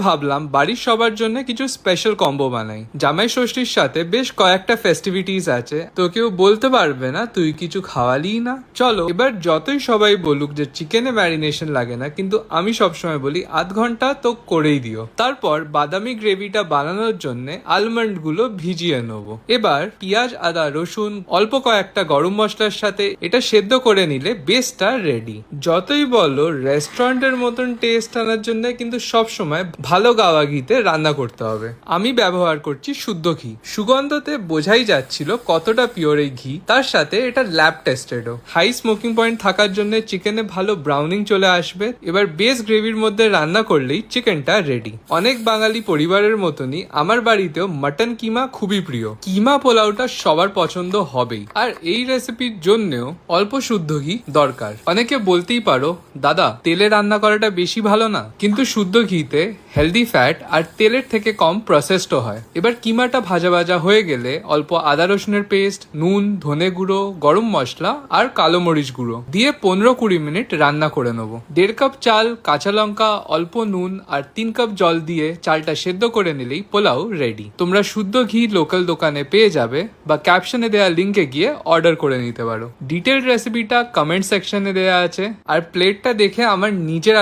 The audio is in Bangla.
ভাবলাম বাড়ির সবার জন্য কিছু স্পেশাল কম্বো বানাই। জামাই ষষ্ঠীর সাথে বেশ কয়েকটা ফেস্টিভিটিস আছে, তো কেউ বলতে পারবে না তুই কিছু খাওয়ালি না। চলো এবার যতই সবাই বলুক যে চিকেনে ম্যারিনেশন লাগে না, কিন্তু আমি সবসময় বলি আধ ঘন্টা তো করেই দিও। তারপর বাদামি গ্রেভিটা বানানোর জন্য আলমন্ড গুলো ভিজিয়ে নেবো। এবার পেঁয়াজ, আদা, রসুন, অল্প কয়েকটা গরম মশলার সাথে এটা সেদ্ধ করে নিলে বেসটা রেডি। যতই বলো রেস্টুরেন্টের মতন টেস্ট আনার জন্য কিন্তু সব সময় ভালো গাওয়া ঘিতে রান্না করতে হবে। আমি ব্যবহার করছি শুদ্ধ ঘি। সুগন্ধতে বোঝাই যাচ্ছিল কতটা পিওর এই ঘি। তার সাথে এটা ল্যাব টেস্টেডও। হাই স্মোকিং পয়েন্ট থাকার জন্য চিকেনে ভালো ব্রাউনিং চলে আসবে। এবার বেস গ্রেভির মধ্যে রান্না করলেই চিকেনটা রেডি। অনেক বাঙালি পরিবারের মতনই আমার বাড়িতেও মাটন কিমা খুবই প্রিয়। কিমা পোলাওটা সবার পছন্দ হবেই, আর এই রেসিপির জন্যও অল্প শুদ্ধ ঘি দরকার। অনেকে বলতেই পারো দাদা তেলে রান্না করাটা বেশি ভালো না, কিন্তু শুদ্ধ ঘিতে হেলদি ফ্যাট আর তেলের থেকে কম প্রসেসড হয়। এবার কিমাটা ভাজা ভাজা হয়ে গেলে অল্প আদা রসুনের পেস্ট, নুন, ধনে গুঁড়ো, গরম মশলা আর কালো মরিচ গুঁড়ো দিয়ে 15-20 মিনিট রান্না করে নেবো। 1.5 কাপ চাল, কাঁচা লঙ্কা, অল্প নুন আর 3 কাপ জল দিয়ে চালটা সেদ্ধ করে নিলেই পোলাও রেডি। তোমরা শুদ্ধ ঘি লোকাল দোকানে পেয়ে যাবে বা ক্যাপশনে দেওয়া লিঙ্কে গিয়ে অর্ডার করে নিতে পারো। ডিটেলড রেসিপিটা কমেন্ট সেকশনে দেওয়া আছে। আর প্লেটটা দেখে আমার নিজের